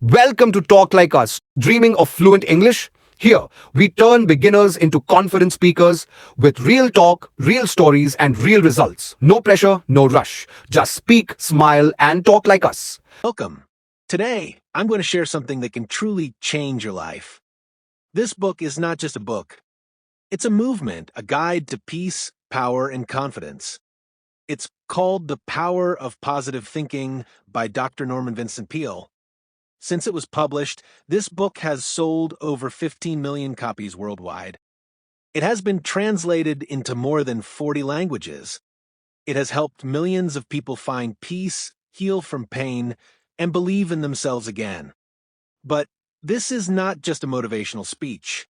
Welcome to Talk Like Us. Dreaming of fluent English? Here, we turn beginners into confident speakers with real talk, real stories, and real results. No pressure, no rush. Just speak, smile, and talk like us. Welcome. Today, I'm going to share something that can truly change your life. This book is not just a book. It's a movement, a guide to peace, power, and confidence. It's called The Power of Positive Thinking by Dr. Norman Vincent Peale. Since it was published, this book has sold over 15 million copies worldwide. It has been translated into more than 40 languages. It has helped millions of people find peace, heal from pain, and believe in themselves again. But this is not just a motivational speech.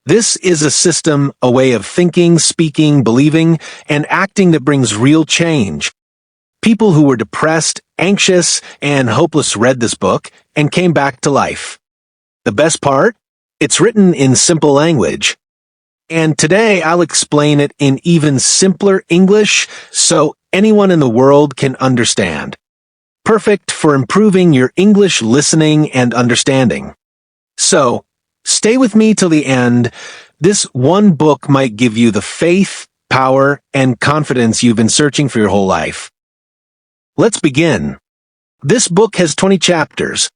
This is a system, a way of thinking, speaking, believing, and acting that brings real change. People who were depressed, anxious, and hopeless read this book and came back to life. The best part? It's written in simple language. And today I'll explain it in even simpler English so anyone in the world can understand. Perfect for improving your English listening and understanding. So, stay with me till the end. This one book might give you the faith, power, and confidence you've been searching for your whole life. Let's begin. This book has 20 chapters.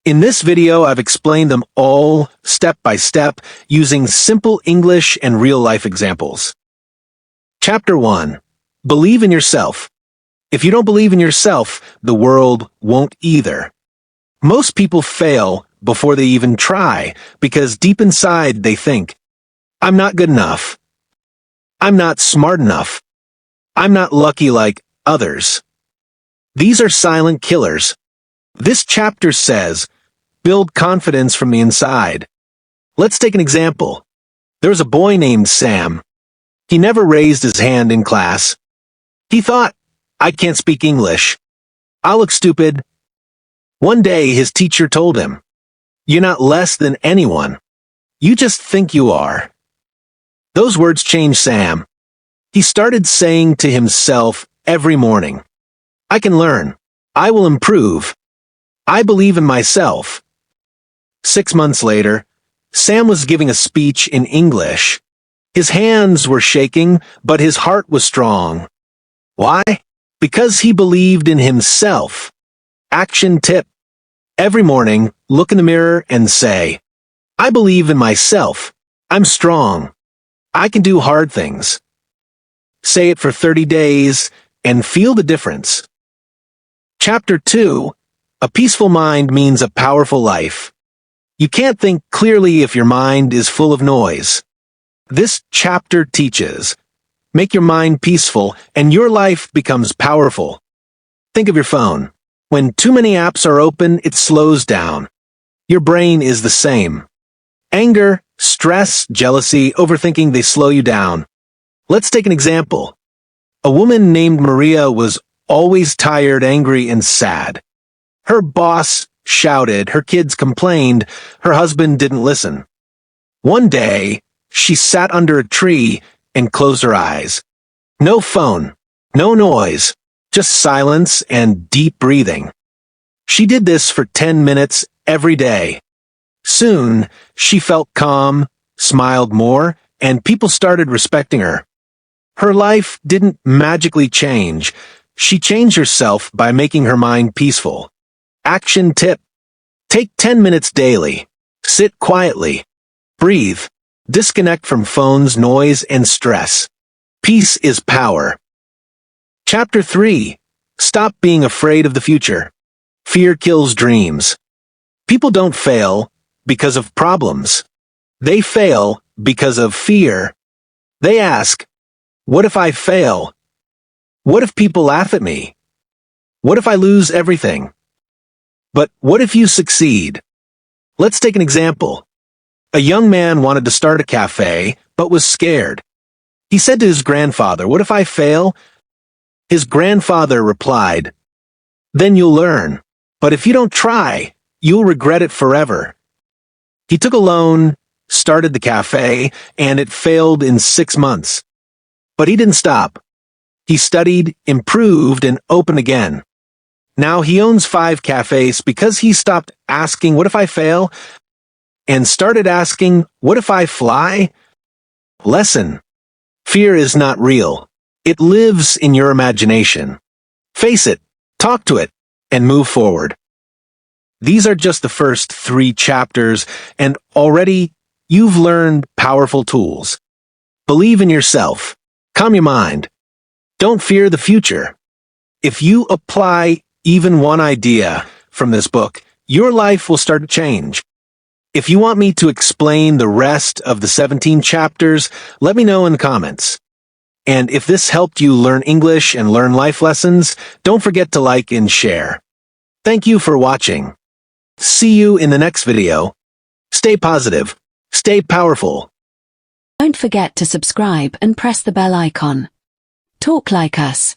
In this video, I've explained them all, step by step, using simple English and real-life examples. Chapter 1. Believe in yourself. If you don't believe in yourself, the world won't either. Most people fail before they even try, because deep inside they think, I'm not good enough. I'm not smart enough. I'm not lucky like others. These are silent killers. This chapter says, build confidence from the inside. Let's take an example. There was a boy named Sam. He never raised his hand in class. He thought, I can't speak English. I'll look stupid. One day his teacher told him, you're not less than anyone. You just think you are. Those words changed Sam. He started saying to himself every morning, I can learn. I will improve. I believe in myself. 6 months later, Sam was giving a speech in English. His hands were shaking, but his heart was strong. Why? Because he believed in himself. Action tip. Every morning, look in the mirror and say, I believe in myself. I'm strong. I can do hard things. Say it for 30 days and feel the difference. Chapter 2. A peaceful mind means a powerful life. You can't think clearly if your mind is full of noise. This chapter teaches, make your mind peaceful and your life becomes powerful. Think of your phone. When too many apps are open, it slows down. Your brain is the same. Anger, stress, jealousy, overthinking, they slow you down. Let's take an example. A woman named Maria was always tired, angry, and sad. Her boss shouted, her kids complained, her husband didn't listen. One day, she sat under a tree and closed her eyes. No phone, no noise, just silence and deep breathing. She did this for 10 minutes every day. Soon, she felt calm, smiled more, and people started respecting her. Her life didn't magically change. She changed herself by making her mind peaceful. Action tip. Take 10 minutes daily. Sit quietly. Breathe. Disconnect from phones, noise, and stress. Peace is power. Chapter 3. Stop being afraid of the future. Fear kills dreams. People don't fail because of problems. They fail because of fear. They ask, what if I fail? What if people laugh at me? What if I lose everything? But what if you succeed? Let's take an example. A young man wanted to start a cafe, but was scared. He said to his grandfather, what if I fail? His grandfather replied, then you'll learn. But if you don't try, you'll regret it forever. He took a loan, started the cafe, and it failed in 6 months. But he didn't stop. He studied, improved, and opened again. Now he owns 5 cafes because he stopped asking, "What if I fail?" and started asking, "What if I fly?" Lesson: fear is not real. It lives in your imagination. Face it, talk to it, and move forward. These are just the first 3 chapters, and already you've learned powerful tools. Believe in yourself. Calm your mind. Don't fear the future. If you apply even one idea from this book, your life will start to change. If you want me to explain the rest of the 17 chapters, let me know in the comments. And if this helped you learn English and learn life lessons, don't forget to like and share. Thank you for watching. See you in the next video. Stay positive. Stay powerful. Don't forget to subscribe and press the bell icon. Talk like us.